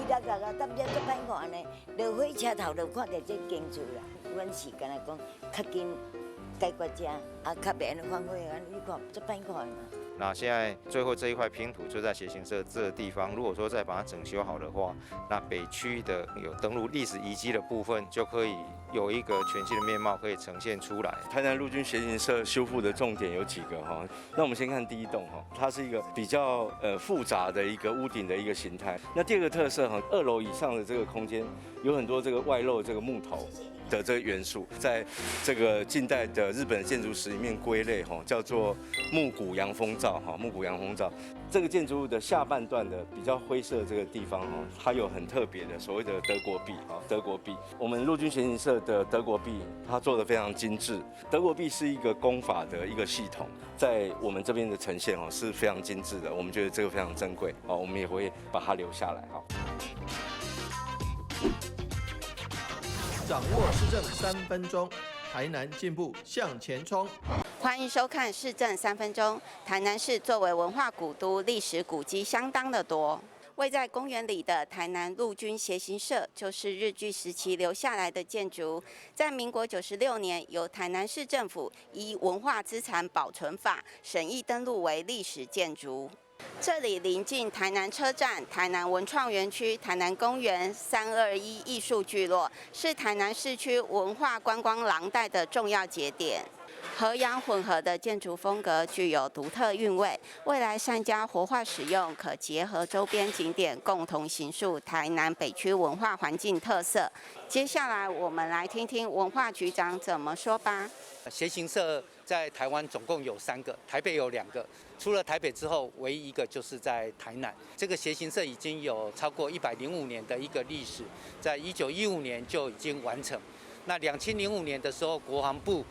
啦啦啦，搭了足歹看呢。落火车头就看到这建筑啦，阮是敢若讲较紧解决者，较袂安尼反悔安尼，你看足歹看嘛。那现在最后这一块拼图就在协行社这个地方，如果说再把它整修好的话，那北区的有登录历史遗迹的部分就可以有一个全新的面貌可以呈现出来。台南陆军协行社修复的重点有几个哈？那我们先看第一栋哈，它是一个比较复杂的一个屋顶的一个形态。那第二个特色哈，2楼以上的这个空间有很多这个外露这个木头的这个元素，在这个近代的日本建筑史里面归类哈，叫做木谷洋风造哈，木谷洋风造。这个建筑物的下半段的比较灰色这个地方哈，它有很特别的所谓的德国壁哈，德国壁。我们陆军协行社的德国壁，它做得非常精致。德国壁是一个工法的一个系统，在我们这边的呈现哦是非常精致的，我们觉得这个非常珍贵哦，我们也会把它留下来哈。掌握市政3分钟，台南进步向前冲。欢迎收看《市政3分钟》。台南市作为文化古都，历史古迹相当的多。位在公园里的台南陆军协行社，就是日据时期留下来的建筑，在民国96年由台南市政府依文化资产保存法审议登录为历史建筑。这里临近台南车站、台南文创园区、台南公园、321艺术聚落，是台南市区文化观光廊带的重要节点。和洋混合的建筑风格具有独特韵味，未来善加活化使用，可结合周边景点，共同形塑台南北区文化环境特色。接下来我们来听听文化局长怎么说吧。协行社在台湾总共有3个，台北有2个，除了台北之后，唯一一个就是在台南。这个协行社已经有超过105年的一个历史，在1915年就已经完成。那2005年的时候，国防部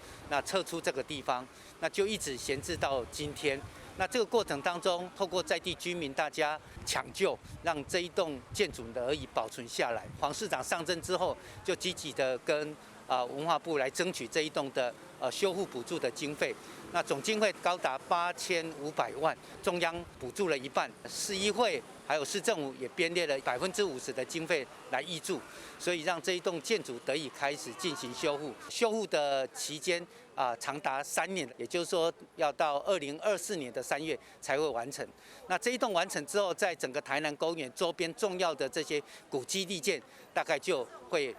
撤出这个地方，那就一直闲置到今天。那这个过程当中，透过在地居民大家抢救，让这一栋建筑得以保存下来。黄市长上任之后，就积极的跟文化部来争取这一栋的修复补助的经费。那总经费高达8500万，中央补助了一半，市议会还有市政府也编列了50%的经费来挹注，所以让这一栋建筑得以开始进行修复。修复的期间长达3年，也就是说要到2024年的3月才会完成。那这一栋完成之后，在整个台南公园周边重要的这些古迹立建，大概就会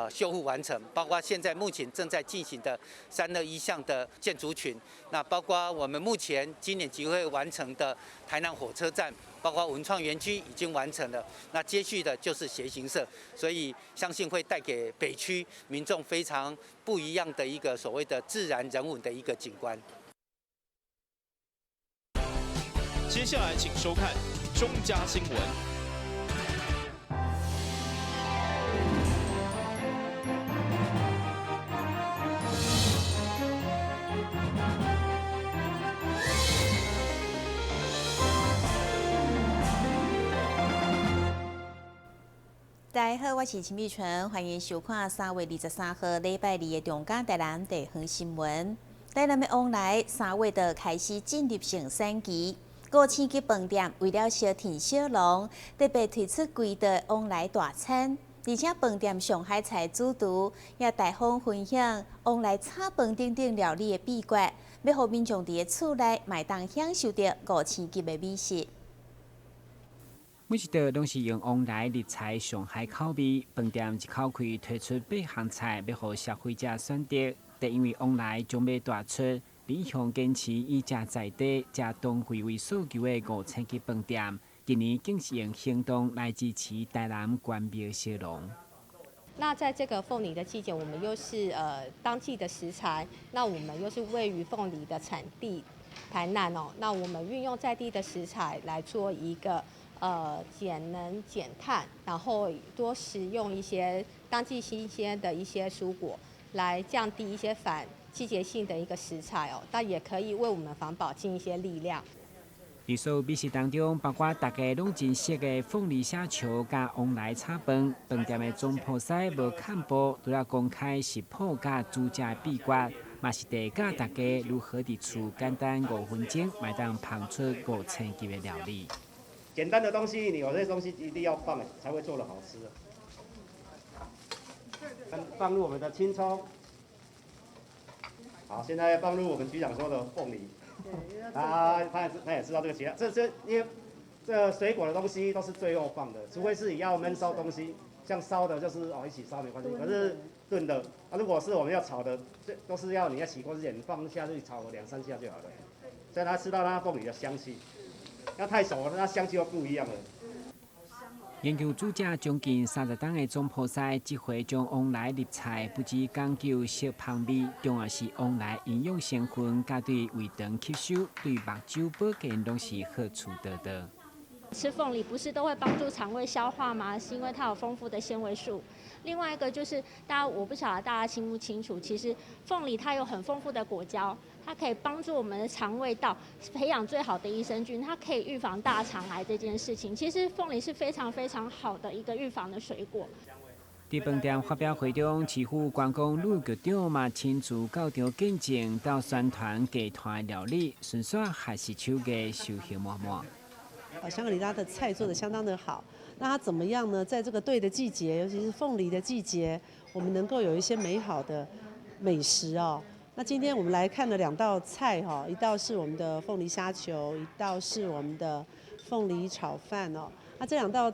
修复完成，包括现在目前正在进行的321项的建筑群，那包括我们目前今年即会完成的台南火车站，包括文创园区已经完成了，那接续的就是协行社，所以相信会带给北区民众非常不一样的一个所谓的自然人文的一个景观。接下来请收看中嘉新闻。大家好，我是陈美纯，欢迎收看3月23号礼拜2的中嘉台南地方新闻。台南的往来3月就开始进入盛产期，5星级饭店为了小停小农，特别推出规的往来大餐，而且饭店上海菜主厨也大方分享往来炒饭等等料理的秘诀，要让民众伫厝内买当享受到5星级的美食。每一道拢是用往来日菜上海口味，饭店一口气推出8项菜，要让消费者选择。但因为往来将要大出，李向坚持以食在地、食当季为诉求的5星级饭店，今年更是用行动来支持台南关庙小农。那在这个凤梨的季节，我们又是当季的食材，那我们又是位于凤梨的产地台南哦，那我们运用在地的食材来做一个减能减碳，然后多食用一些当季新鲜的一些蔬果，来降低一些反季节性的一个食材哦，但也可以为我们环保尽一些力量。在所有美食当中，包括大家拢真熟的凤梨虾球加往来炒饭，饭店的总铺师无看播，除了公开食谱加煮食秘诀，嘛是提教大家如何伫厝简单5分钟，买当烹出5星级的料理。简单的东西，你有些东西一定要放，才会做得好吃。放入我们的青葱，好，现在放入我们局长说的凤梨。他也知道这个节，因为这水果的东西都是最后放的，除非是你要焖烧东西，像烧的就是一起烧没关系。可是炖的，如果是我们要炒的，这都是要你在起锅之前放下去炒2、3下就好了，所以他吃到它凤梨的香气。要太熟了，它香气就不一样了。研究组织将近30档的总铺师，这回将往来入菜不止讲究色香味，重要是往来营养成分，加对胃肠吸收、对目睭保健拢是好处得的。吃凤梨不是都会帮助肠胃消化吗？是因为它有丰富的纤维素。另外一个就是我不晓得大家清不清楚，其实凤梨它有很丰富的果胶，它可以帮助我们的肠胃道培养最好的益生菌，它可以预防大肠癌这件事情。其实凤梨是非常非常好的一个预防的水果。在饭店发表会中，市府观光路局长嘛亲自到场见证，到宣传集团料理，顺续还是手艺手艺满满。香格里拉的菜做得相当的好，那它怎么样呢？在这个对的季节，尤其是凤梨的季节，我们能够有一些美好的美食哦。那今天我们来看了2道菜哈，一道是我们的凤梨虾球，一道是我们的凤梨炒饭哦。那这2道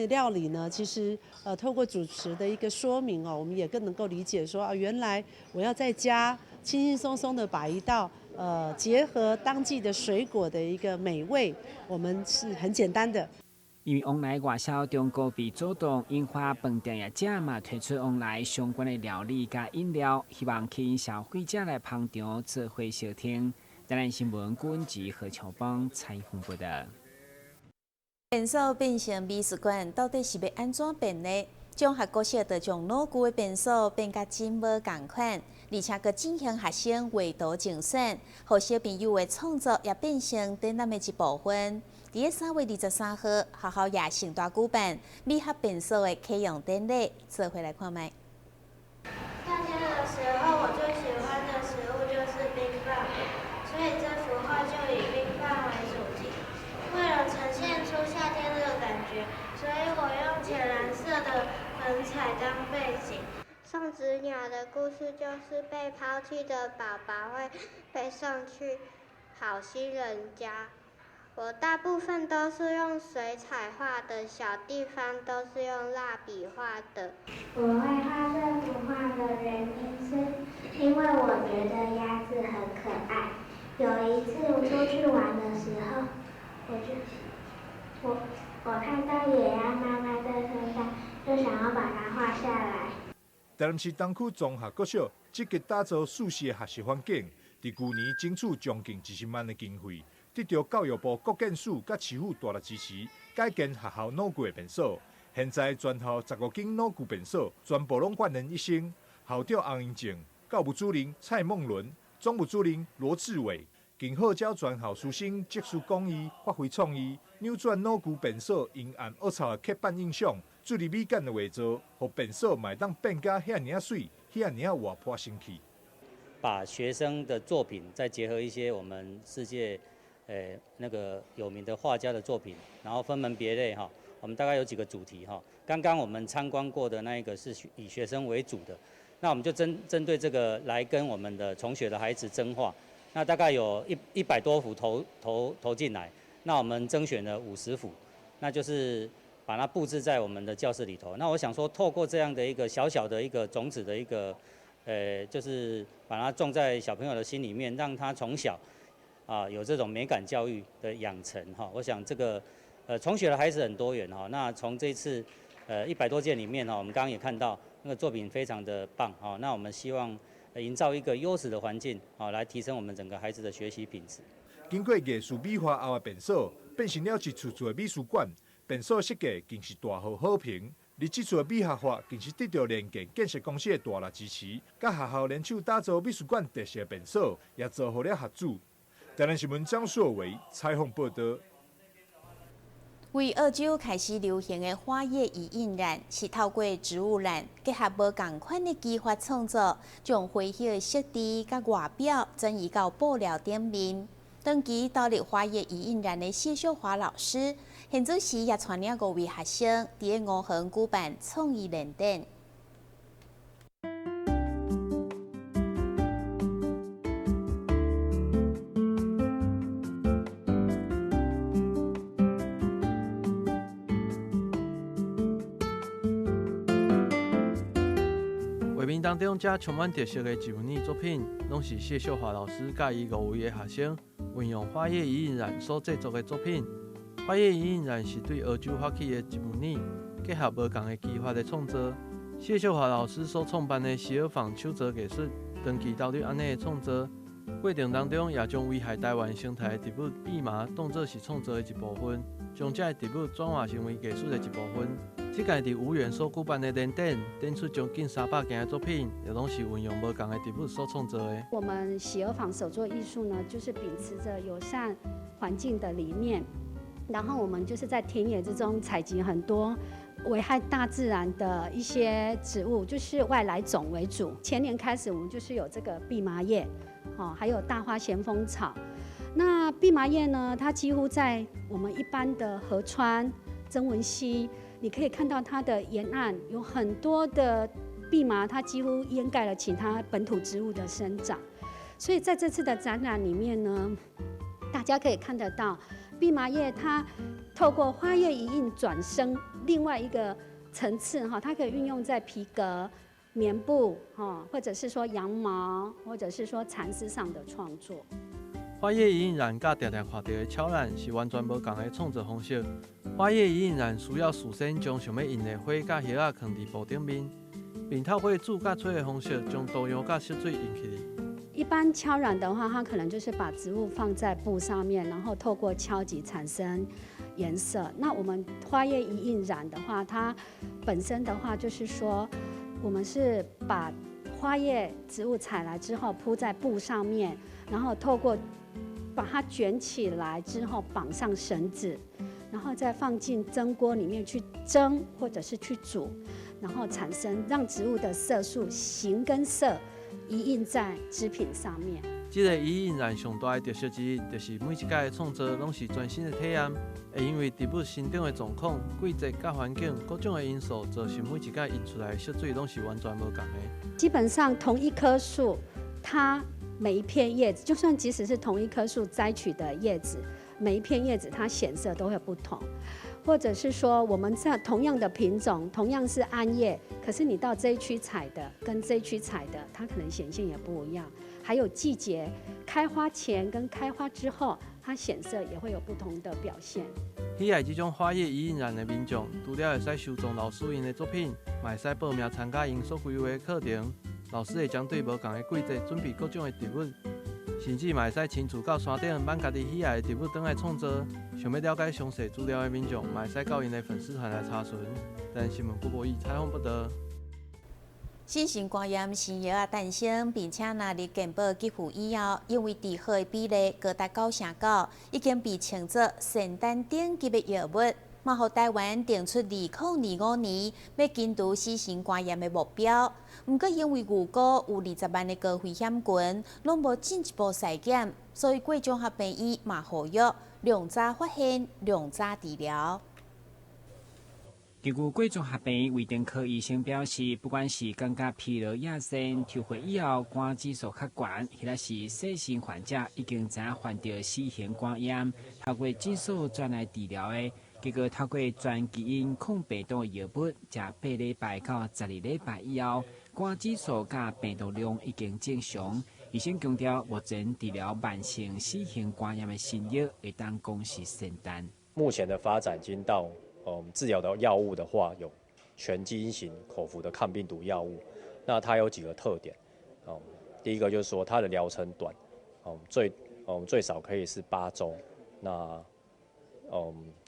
料理呢，其实透过主持的一个说明哦，我们也更能够理解说啊，原来我要在家轻轻松松的把一道结合当季的水果的一个美味，我们是很简单的。因为往来外销中国被主动引发饭店业者嘛推出往来相关的料理加饮料，希望吸引消费者来捧场做伙收听。台南新闻顾文吉和乔邦采访报道。便所变成美术馆，到底是要安怎变呢？中学国小就将老旧的便所变甲真无共款，而且佮进行学生画图竞选，互小朋友的创作也变成展览的一部分。伫3月23号，学校也盛大举办美学便所的启用典礼，做伙来看卖。夏天的时候，我最喜欢的食物就是冰棒，所以这幅画就以冰棒为主题。为了呈现出夏天的感觉，所以我用浅蓝色的粉彩当背景。送子鸟的故事就是被抛弃的宝宝会被送去好心人家。我大部分都是用水彩画的，小地方都是用蜡笔画的。我会画这幅画的原因是因为我觉得鸭子很可爱。有一次我出去玩的时候，我看到野鸭妈妈在身上，就想要把它画下来。台南市东区综合国小积极打造舒适的学习环境，伫去年争取将近10万的经费。得到教育部国建署甲市府大力支持，改建学校老旧的便所。现在全校15间老旧便所全部拢焕然一新。校长洪英静、教务主任蔡梦伦、总务主任罗志伟，更号召全校师生集思广益，发挥创意，扭转老旧便所阴暗恶臭的刻板印象，注入美感的画作，互便所嘛当变甲遐尔水、遐尔活泼生气。把学生的作品再结合一些我们世界那个有名的画家的作品，然后分门别类哈。我们大概有几个主题哈。刚刚我们参观过的那一个是以学生为主的，那我们就针对这个来跟我们的重学的孩子争画。那大概有100多幅投进来，那我们甄选了50幅，那就是把它布置在我们的教室里头。那我想说，透过这样的一个小小的一个种子的一个就是把它种在小朋友的心里面，让他从小有这种美感教育的养成哈。我想这个重学的孩子很多元哈。那从这次100多件里面哈，我们刚刚也看到那个作品非常的棒哈。那我们希望营造一个优质的环境来提升我们整个孩子的学习品质。经过艺术美化后的便所，变成了一处处的美术馆。便所设计更是大获好评。而这处的美学化更是得到联建建设公司的大力支持，甲学校联手打造美术馆特色的便所，也做好了合作。台南新闻张硕维采访报道。为澳洲开始流行的花叶以印染，是透过植物染结合无同款的技法创作，将花叶的色地甲外表转移到布料顶面。长期导入花叶以印染的谢秀华老师，现主时也传领5位学生伫个5园举办创意联展。画面当中，这充满特色的一文艺作品，拢是谢秀华老师甲伊5位的学生运用花叶遗印染所制作的作品。花叶遗印染是对澳洲发起的一文艺，结合无同的技法的创作。谢秀华老师所创办的十二坊手作艺术，长期投入安尼的创作过程当中，也将危害台湾生态的植物蓖麻当作是创作的一部分，将这植物转化成为艺术的一部分。这届伫五园所举办的联展，展出将近300件的作品，也拢是运用无同的植物所创作的。我们喜儿坊手作艺术呢，就是秉持着友善环境的理念，然后我们就是在田野之中采集很多危害大自然的一些植物，就是外来种为主。前年开始，我们就是有这个蓖麻叶，还有大花咸丰草。那蓖麻叶呢，它几乎在我们一般的河川、曾文溪，你可以看到它的沿岸有很多的蓖麻，它几乎掩盖了其他本土植物的生长。所以在这次的展览里面呢，大家可以看得到蓖麻叶它透过花叶一印转生另外一个层次哈，它可以运用在皮革、棉布或者是说羊毛，或者是说蚕丝上的创作。花叶遗印染甲常常看到的超染是完全无同的创作方式。花叶遗印染需要事先将想要印的花甲叶仔放伫布顶面，并透过煮甲吹的方式将涂药甲色水印起来。一般敲染的话，它可能就是把植物放在布上面，然后透过敲击产生颜色。那我们花叶一印染的话，它本身的话就是说，我们是把花叶植物采来之后铺在布上面，然后透过把它卷起来之后绑上绳子，然后再放进蒸锅里面去蒸或者是去煮，然后产生让植物的色素形跟色一印在织品上面。这个遗印染上大的特色之一，就是每一届的创作拢是全新的体验，会因为植物生长的状况、季节、甲环境各种的因素，造成每一届印出来的色水拢是完全无同的。基本上同一棵树，它每一片叶子，就算即使是同一棵树摘取的叶子，每一片叶子它显色都会不同。或者是说，我们在同样的品种，同样是桉叶，可是你到这一区采的跟这一区采的，它可能显现也不一样。还有季节，开花前跟开花之后，它显色也会有不同的表现。喜爱这种花叶遗印染的民众，除了会使收藏老师因的作品，嘛会使报名参加因所规划的课程。老师会针对无同的季节准备各种的植物，甚至嘛会使亲自到山顶挽家己喜爱的植物回来创作。想要了解详细资料的民众，嘛会使到因的粉丝团来查询。但新闻郭博义采访报道。新型肝炎新药诞生，并且纳入健保给付以后，因为治好的比例高达9%，已经被称作圣诞顶级的药物。嘛，互台湾定出2025年要根除新型肝炎的目标。不过，因为预估有20万的高危险群，拢无进一步筛检，所以贵综合病院嘛呼吁量早发现、量早治疗。根据贵综合病院卫生科医生表示，不管是感觉疲劳亚身、抽血以后肝指数较悬，或者是细心患者已经知影患着新型肝炎，透过指数转来治疗的。结果透过全基因抗病毒药物，食8礼拜到12礼拜以后，肝指数甲病毒量已经正常。医生强调，目前治疗慢性新型肝炎的新药会当讲是圣诞。目前的发展已经到治疗的药物的话，有全基因型口服的抗病毒药物。那它有几个特点，第一个就是说它的疗程短，最少可以是8周。那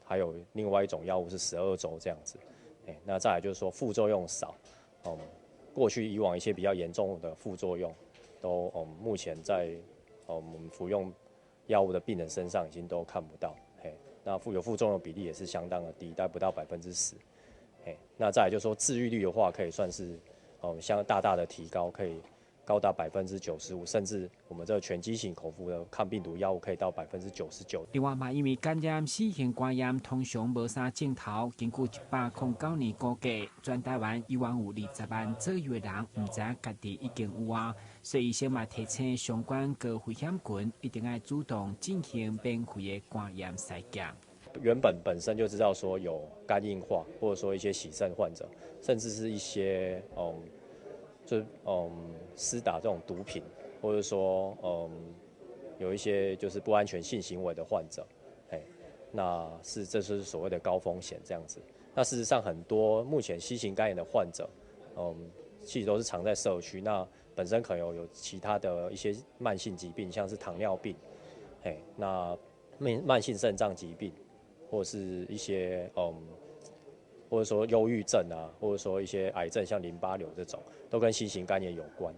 还有另外一种药物是12周这样子，那再来就是说副作用少，过去以往一些比较严重的副作用，都目前在我们服用药物的病人身上已经都看不到，那有副作用的比例也是相当的低，大概不到10%，那再来就是说治愈率的话，可以算是大大的提高，可以高达95%，甚至我们这个全机型口服的抗病毒药物可以到99%。另外嘛，因为感染4型肝炎通常无啥症头，根据109年估计，全台湾有20万左右的人唔知家己已经有啊，所以医生嘛提醒相关高危险群一定要主动进行免费的肝炎筛检。原本身就知道说有肝硬化，或者说一些洗肾患者，甚至是一些施打这种毒品，或者说有一些就是不安全性行为的患者，这是所谓的高风险这样子。那事实上很多目前C型肝炎的患者，其实都是藏在社区，那本身可能有其他的一些慢性疾病，像是糖尿病，那慢性肾脏疾病。或是一些或者说忧郁症啊，或者说一些癌症，像淋巴瘤这种，都跟C型肝炎有关。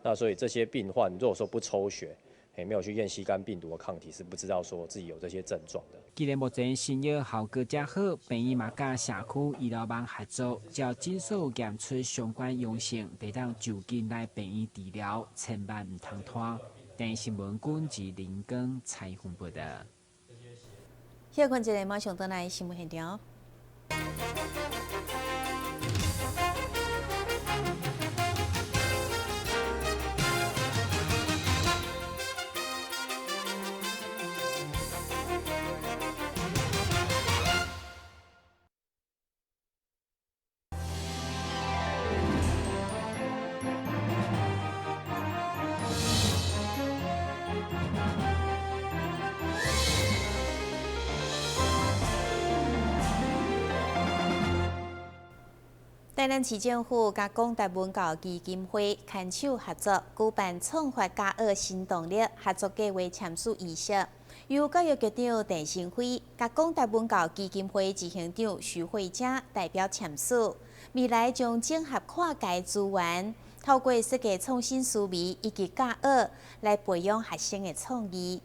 那所以这些病患如果说不抽血，没有去验C肝病毒的抗体，是不知道说自己有这些症状的。既然目前新药效果较好，病院嘛甲社区医疗网合作，只要尽速验出相关阳性，得当就近来病院治疗，千万唔通拖。电新闻管自林根采访报道。休困一下，马上转来新闻现场。台南市政府甲广大文教基金会牵手合作，举办创发家学新动力合作计划签署仪式，由教育局长陈成辉甲广大文教基金会执行长徐慧佳代表签署，未来将整合跨界资源，透过设计创新思维以及教学来培养学生的创意。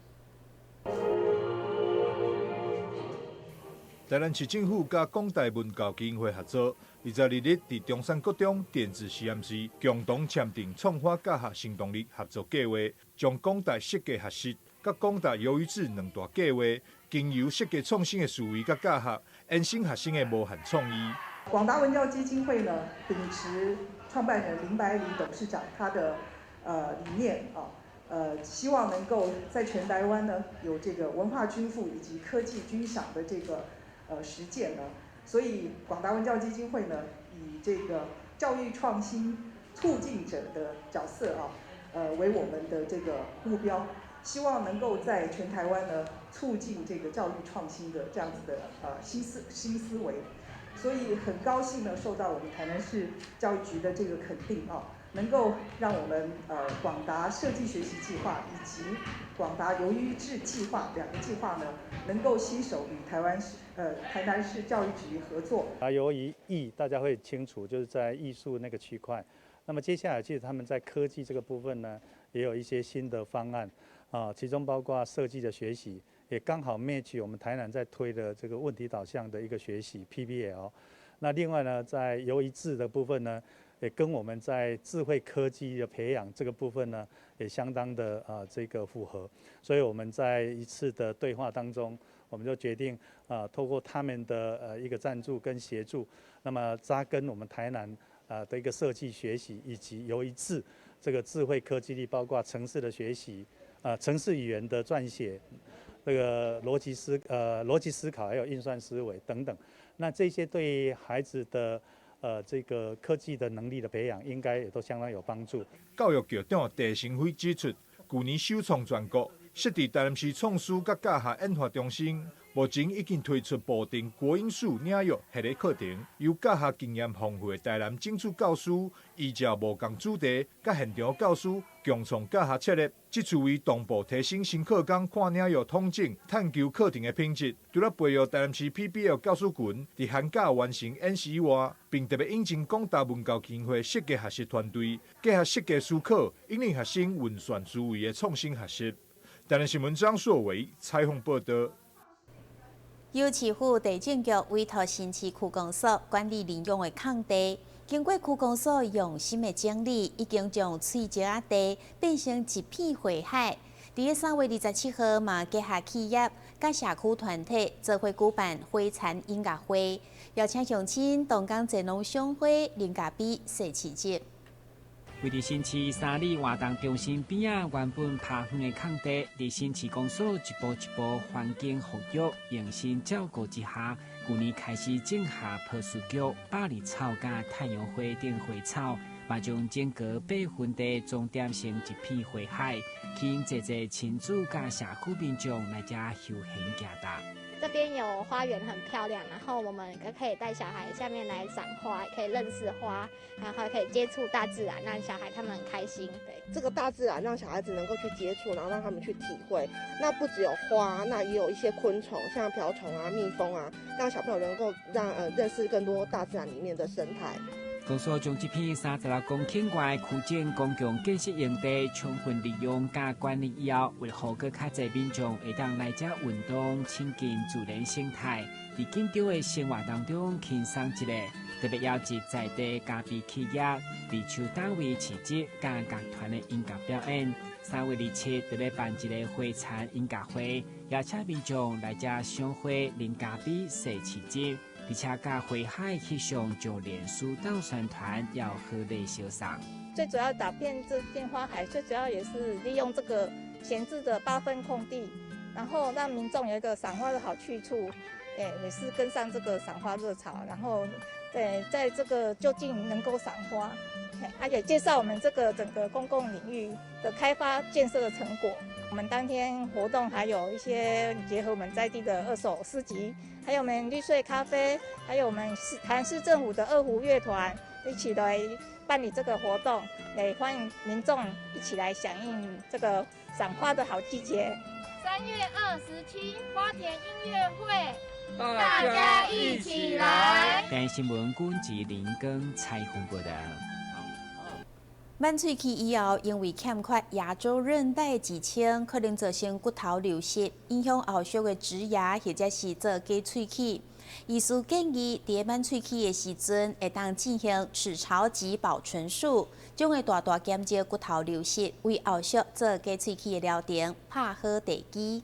台南市政府甲广大文教基金会合作，22日伫中山国中电子实验室共同签订创发教学行动力合作计划，将广大设计学习甲广大忧郁症两大计划，经由设计创新的思维甲教学，延伸学生的无限创意。广达文教基金会呢，秉持创办人林百里董事长他的理念希望能够在全台湾呢有这个文化均富以及科技均享的这个实践呢，所以广达文教基金会呢以这个教育创新促进者的角色为我们的这个目标，希望能够在全台湾呢促进这个教育创新的这样子的新思维，所以很高兴呢受到我们台南市教育局的这个肯定能够让我们广达设计学习计划以及广达忧郁治计划两个计划呢，能够携手与台南市教育局合作。由于大家会清楚，就是在艺术那个区块。那么接下来，其实他们在科技这个部分呢，也有一些新的方案其中包括设计的学习，也刚好 match 我们台南在推的这个问题导向的一个学习 PBL。那另外呢，在由一致的部分呢，也跟我们在智慧科技的培养这个部分呢，也相当的这个符合。所以我们在一次的对话当中，我们就决定透过他们的一个赞助跟协助，那么扎根我们台南的一个设计学习，以及由一致这个智慧科技力，包括城市的学习，城市语言的撰写，这个逻辑思考，还有运算思维等等。那这些对孩子的这个科技的能力的培养，应该也都相当有帮助。教育局长陈成辉指出，去年首创全国设置台南市创思甲教学演化中心，目前已经推出部定国英数领域系列课程，由教学经验丰富的台南政治教师，依照无同主题，甲现场教师共创教学策略，即次为同步提升新课纲跨领域统整，探究课程的品质。除了培育台南市 PBL 教师群，伫寒假完成演习以外，并特别引进广大文教基金会设计学习团队，结合设计思考，引领学生运算思维的创新学习。台南新闻张硕伟采访报道。由市府地政局委托新市区公所管理领用的空地，经过区公所用心的整理，已经将翠石仔地变成一片花海。伫3月27号嘛，结合企业甲社区团体做伙举办花产音乐会，邀请乡亲同港前往赏花、啉咖啡、踅市集。为伫新市三里活动中心边啊，原本趴远的空地，伫新市公所一步一步环境复育、用心照顾之下，去年开始种下朴树菊、百里草甲太阳花等花草，嘛将整个8分地装点成一片花海，吸引侪侪亲子甲社区民众来遮休闲行踏。这边有花园很漂亮，然后我们可以带小孩下面来赏花，可以认识花，然后可以接触大自然，让小孩他们很开心。对，这个大自然让小孩子能够去接触，然后让他们去体会。那不只有花，那也有一些昆虫，像瓢虫啊、蜜蜂啊，让小朋友能够认识更多大自然里面的生态。公所将这片36公顷外区建公共建设用地充分利用加管理以后，为好更较侪民众会当来遮运动、亲近自然生态，伫紧张的生活当中轻松一下。特别邀集在地家庇企业、地区单位市集甲乐团的音乐表演。3月27日，办一个花产音乐会，邀请民众来遮赏花、啉咖啡、踅市集。而且甲花海气象就连书导宣团要合力相送。最主要打遍这片花海，最主要也是利用这个闲置的8分空地，然后让民众有一个赏花的好去处，也是跟上这个赏花热潮，然后在这个就近能够赏花，而且介绍我们这个整个公共领域的开发建设的成果。我们当天活动还有一些结合我们在地的2手市集，还有我们绿穗咖啡，还有我们台南市政府的2胡乐团一起来办理这个活动，也欢迎民众一起来响应这个赏花的好季节。3月27花田音乐会，大家一起来。台新闻管及林根采访报道。挽喙齿以后，因为欠缺牙周韧带支撑，可能造成骨头流失，影响后续的植牙或者是做假喙齿。医师建议，伫挽喙齿的时阵，会当进行齿槽及保存术，将会大大减少骨头流失，为后续做假喙齿的疗程拍好地基。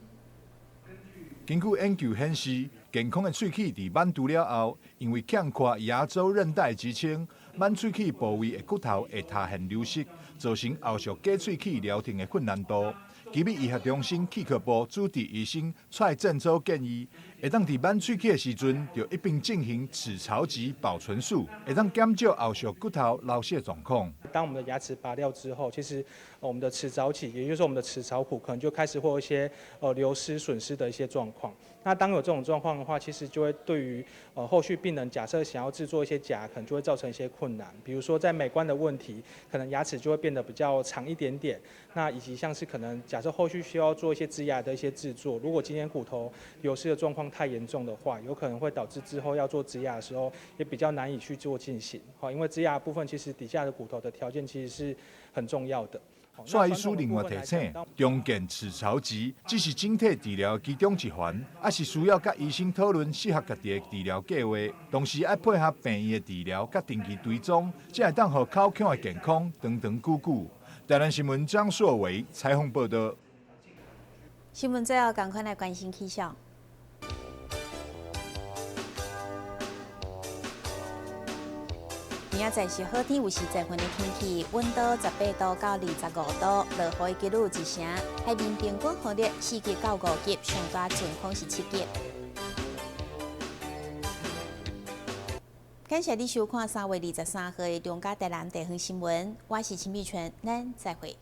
根据研究显示，健康的喙齿伫挽除了后，因为欠缺牙周韧带支撑，挽喙齿部位的骨头会塌陷流失，造成后续假喙齿疗程的困难度。奇美医学中心气科部主治医生蔡振洲建议，会当伫挽喙齿的时阵，就一并进行齿槽及保存术，会当减少后续骨头流失的状况。当我们的牙齿拔掉之后，其实我们的齿槽器，也就是我们的齿槽骨，可能就开始会有一些流失、损失的一些状况。那当有这种状况的话，其实就会对于后续病人假设想要制作一些假，可能就会造成一些困难。比如说在美观的问题，可能牙齿就会变得比较长一点点。那以及像是可能假设后续需要做一些植牙的一些制作，如果今天骨头流失的状况太严重的话，有可能会导致之后要做植牙的时候也比较难以去做进行。好，因为植牙的部分其实底下的骨头的条件其实是很重要的。蔡医师另外提醒，中建齿槽疾只是整体治疗其中一环，也是需要甲医生讨论适合家己的治疗计划，同时要配合病院的治疗甲定期追踪，才会当互口腔的健康长长久久。台南新闻张硕伟采访报道。新闻最后赶快来关心气象。明仔载是好天，有时在份的天气，温度18度到25度，落雨几率1成，海面平均风力4级到5级，上大阵风是7级。感谢你收看3月23号的中嘉台南地方新闻，我是陈美纯，咱再会。